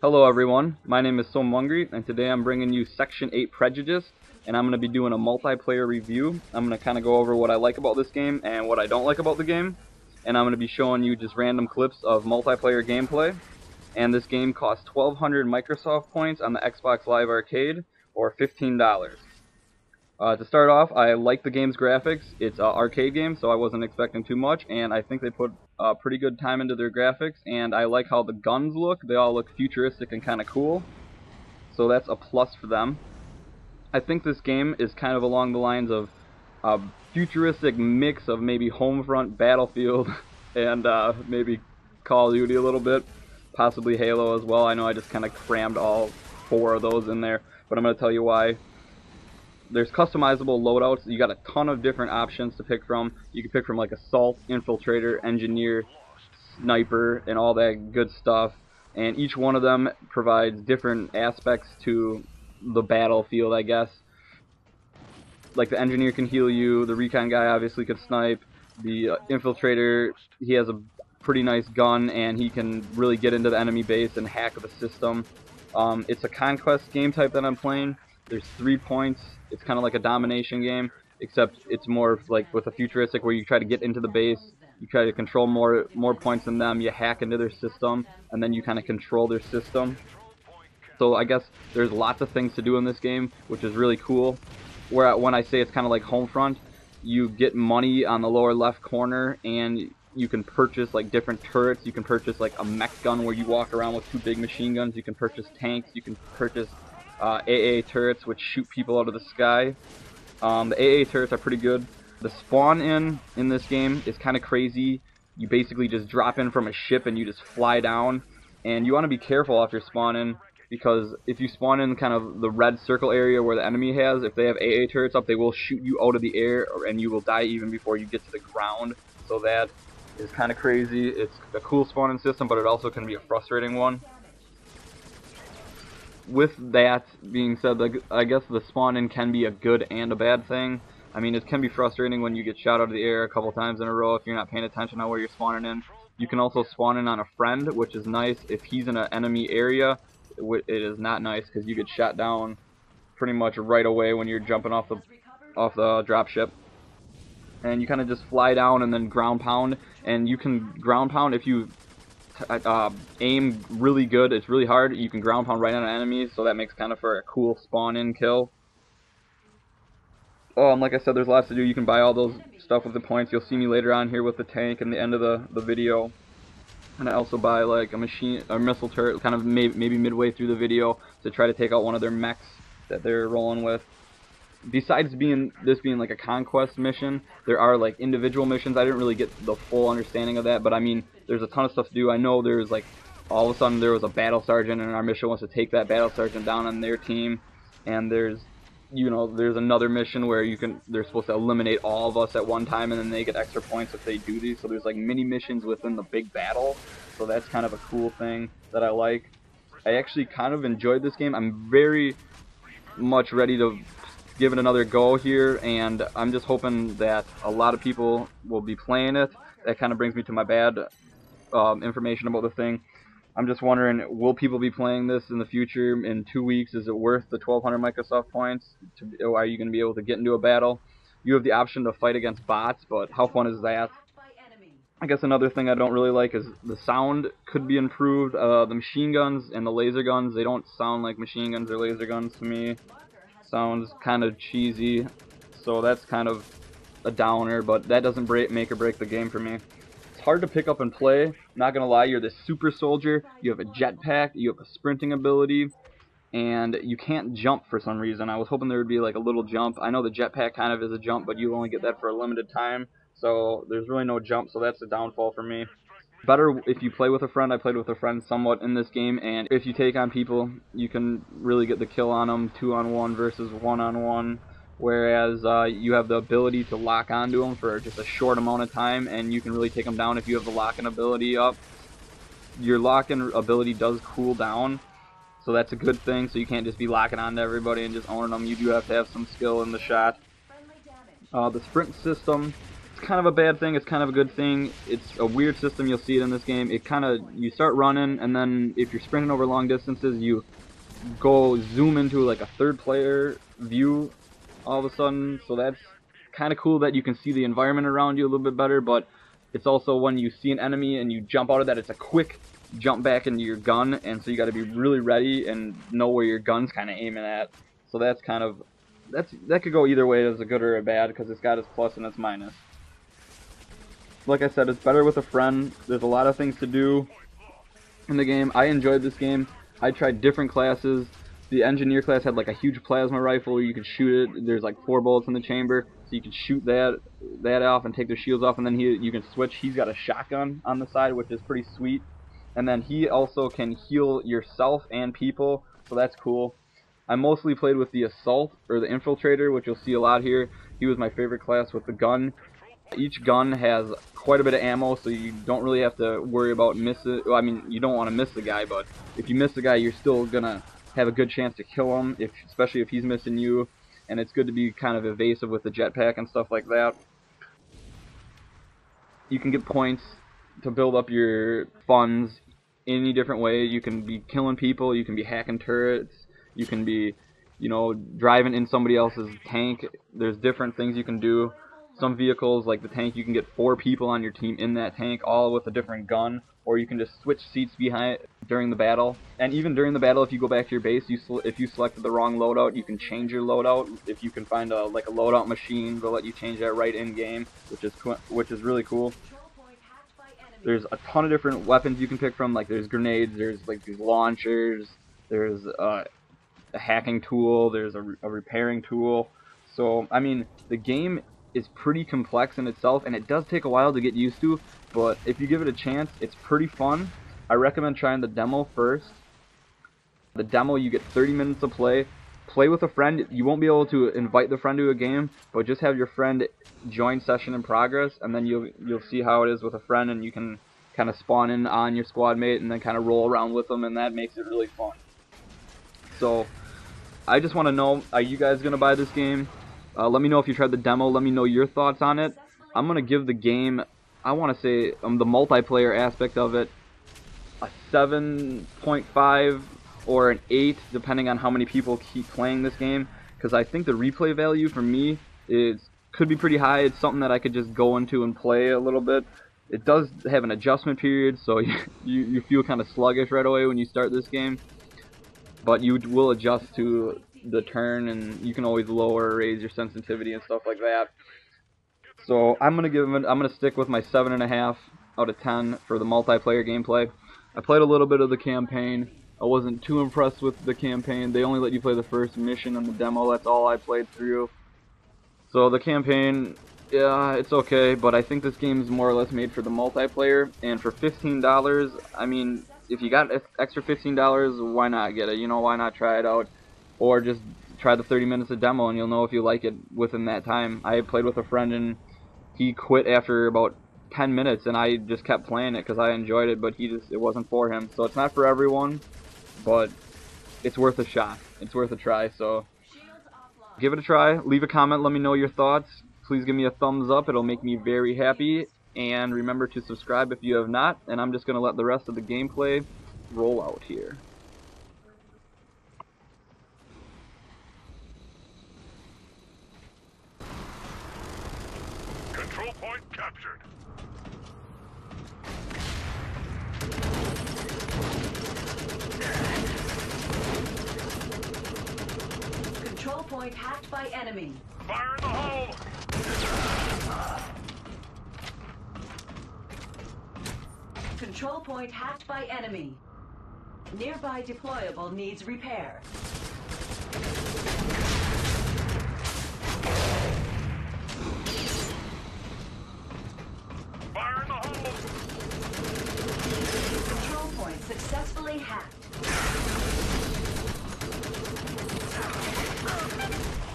Hello everyone, my name is Somungri, and today I'm bringing you Section 8 Prejudice, and I'm going to be doing a multiplayer review. I'm going to kind of go over what I like about this game and what I don't like about the game, and I'm going to be showing you just random clips of multiplayer gameplay. And this game costs 1,200 Microsoft points on the Xbox Live Arcade, or $15. To start off, I like the game's graphics. It's an arcade game, so I wasn't expecting too much, and I think they put pretty good time into their graphics, and I like how the guns look. They all look futuristic and kind of cool, so that's a plus for them. I think this game is kind of along the lines of a futuristic mix of maybe Homefront, Battlefield, and maybe Call of Duty a little bit, possibly Halo as well. I know I just kind of crammed all four of those in there, but I'm going to tell you why. There's customizable loadouts. You got a ton of different options to pick from. You can pick from like assault, infiltrator, engineer, sniper, and all that good stuff. And each one of them provides different aspects to the battlefield, I guess. Like the engineer can heal you, the recon guy obviously could snipe, the infiltrator, he has a pretty nice gun and he can really get into the enemy base and hack the system. It's a conquest game type that I'm playing. There's 3 points. It's kind of like a domination game, except it's more like with a futuristic where you try to get into the base, you try to control more points than them, you hack into their system, and then you kind of control their system. So I guess there's lots of things to do in this game, which is really cool. Where when I say it's kind of like Homefront, you get money on the lower left corner, and you can purchase like different turrets. You can purchase like a mech gun where you walk around with 2 big machine guns. You can purchase tanks. You can purchase AA turrets, which shoot people out of the sky. The AA turrets are pretty good. The spawn in this game is kind of crazy. You basically just drop in from a ship and you just fly down. And you want to be careful after spawning, because if you spawn in kind of the red circle area where the enemy has, if they have AA turrets up, they will shoot you out of the air and you will die even before you get to the ground. So that is kind of crazy. It's a cool spawning system, but it also can be a frustrating one. With that being said, I guess the spawn-in can be a good and a bad thing. I mean, it can be frustrating when you get shot out of the air a couple times in a row if you're not paying attention on where you're spawning in. You can also spawn in on a friend, which is nice. If he's in an enemy area, it is not nice because you get shot down pretty much right away when you're jumping off the dropship. And you kind of just fly down and then ground pound, and you can ground pound if you aim really good. It's really hard. You can ground pound right on enemies, so that makes kind of for a cool spawn-in kill. Like I said, there's lots to do. You can buy all those stuff with the points. You'll see me later on here with the tank in the end of the video. And I also buy like a missile turret, kind of maybe midway through the video, to try to take out one of their mechs that they're rolling with. Besides this being like a conquest mission, there are like individual missions. I didn't really get the full understanding of that, but I mean, there's a ton of stuff to do. I know there's like, all of a sudden there was a battle sergeant, and our mission was to take that battle sergeant down on their team. And there's another mission where they're supposed to eliminate all of us at one time, and then they get extra points if they do these. So there's like mini missions within the big battle. So that's kind of a cool thing that I like. I actually kind of enjoyed this game. I'm very much ready to give it another go here, and I'm just hoping that a lot of people will be playing it. That kind of brings me to my bad information about the thing. I'm just wondering, will people be playing this in the future? In 2 weeks, is it worth the 1,200 Microsoft points? Are you going to be able to get into a battle? You have the option to fight against bots, but how fun is that? I guess another thing I don't really like is the sound could be improved. The machine guns and the laser guns, they don't sound like machine guns or laser guns to me. Sounds kind of cheesy, so that's kind of a downer, but that doesn't make or break the game for me. It's hard to pick up and play. Not gonna lie, you're this super soldier, you have a jetpack, you have a sprinting ability, and you can't jump for some reason. I was hoping there would be like a little jump. I know the jetpack kind of is a jump, but you only get that for a limited time, so there's really no jump, so that's a downfall for me. Better if you play with a friend. I played with a friend somewhat in this game, and if you take on people, you can really get the kill on them 2-on-1 versus 1-on-1, whereas you have the ability to lock onto them for just a short amount of time, and you can really take them down if you have the lock-in ability up. Your lock-in ability does cool down, so that's a good thing, so you can't just be locking onto everybody and just owning them. You do have to have some skill in the shot. The sprint system, kind of a bad thing, it's kind of a good thing. It's a weird system, you'll see it in this game. You start running, and then if you're sprinting over long distances, you go zoom into like a third player view all of a sudden. So that's kind of cool that you can see the environment around you a little bit better, but it's also when you see an enemy and you jump out of that, it's a quick jump back into your gun, and so you got to be really ready and know where your gun's kind of aiming at. So that's kind of, that could go either way as a good or a bad, because it's got its plus and its minus. Like I said, it's better with a friend. There's a lot of things to do in the game. I enjoyed this game. I tried different classes. The engineer class had like a huge plasma rifle where you could shoot it. There's like 4 bullets in the chamber, so you could shoot that off and take their shields off, and then you can switch. He's got a shotgun on the side, which is pretty sweet. And then he also can heal yourself and people, so that's cool. I mostly played with the assault or the infiltrator, which you'll see a lot here. He was my favorite class with the gun. Each gun has quite a bit of ammo, so you don't really have to worry about missing. Well, I mean, you don't want to miss the guy, but if you miss the guy, you're still gonna have a good chance to kill him, especially if he's missing you. And it's good to be kind of evasive with the jetpack and stuff like that. You can get points to build up your funds any different way. You can be killing people, you can be hacking turrets, you can be, driving in somebody else's tank. There's different things you can do. Some vehicles, like the tank, you can get 4 people on your team in that tank, all with a different gun, or you can just switch seats behind during the battle. And even during the battle, if you go back to your base, if you selected the wrong loadout, you can change your loadout. If you can find a loadout machine, they'll let you change that right in game, which is really cool. There's a ton of different weapons you can pick from. Like there's grenades, there's like these launchers, there's a hacking tool, there's a repairing tool. So I mean, the game is pretty complex in itself, and it does take a while to get used to, but if you give it a chance, it's pretty fun. I recommend trying the demo first. The demo, you get 30 minutes to play. Play with a friend. You won't be able to invite the friend to a game, but just have your friend join session in progress, and then you'll see how it is with a friend, and you can kind of spawn in on your squad mate and then kind of roll around with them, and that makes it really fun. So I just want to know, are you guys going to buy this game? Let me know if you tried the demo. Let me know your thoughts on it. I'm going to give the game, I want to say, the multiplayer aspect of it, a 7.5 or an 8, depending on how many people keep playing this game. Because I think the replay value for me could be pretty high. It's something that I could just go into and play a little bit. It does have an adjustment period, so you feel kind of sluggish right away when you start this game. But you will adjust to the turn, and you can always lower or raise your sensitivity and stuff like that. So I'm gonna stick with my 7.5 out of 10 for the multiplayer gameplay. I played a little bit of the campaign. I wasn't too impressed with the campaign. They only let you play the first mission in the demo. That's all I played through. So the campaign, yeah, it's okay, but I think this game is more or less made for the multiplayer. And for $15, I mean, if you got extra $15, why not get it? Why not try it out? Or just try the 30 minutes of demo, and you'll know if you like it within that time. I played with a friend, and he quit after about 10 minutes, and I just kept playing it because I enjoyed it, but it wasn't for him. So it's not for everyone, but it's worth a shot. It's worth a try, so give it a try. Leave a comment, let me know your thoughts. Please give me a thumbs up, it'll make me very happy. And remember to subscribe if you have not, and I'm just going to let the rest of the gameplay roll out here. Control point captured. Control point hacked by enemy. Fire in the hole! Control point hacked by enemy. Nearby deployable needs repair. Fire in the hole! Control point successfully hacked.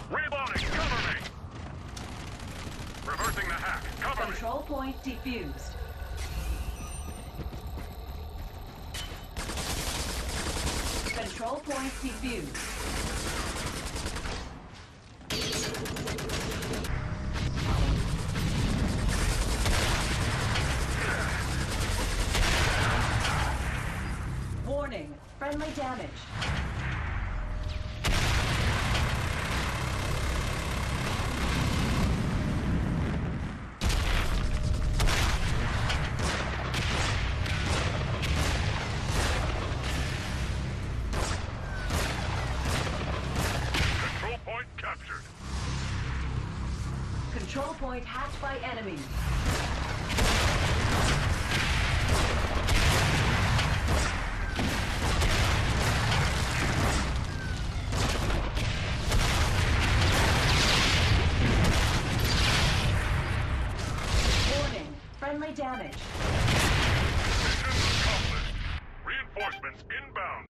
Reloading! Cover me! Reversing the hack. Cover me! Control point defused. Control point defused. Friendly damage. Control point captured. Control point hacked by enemy. Warning, friendly damage. Mission accomplished. Reinforcements inbound.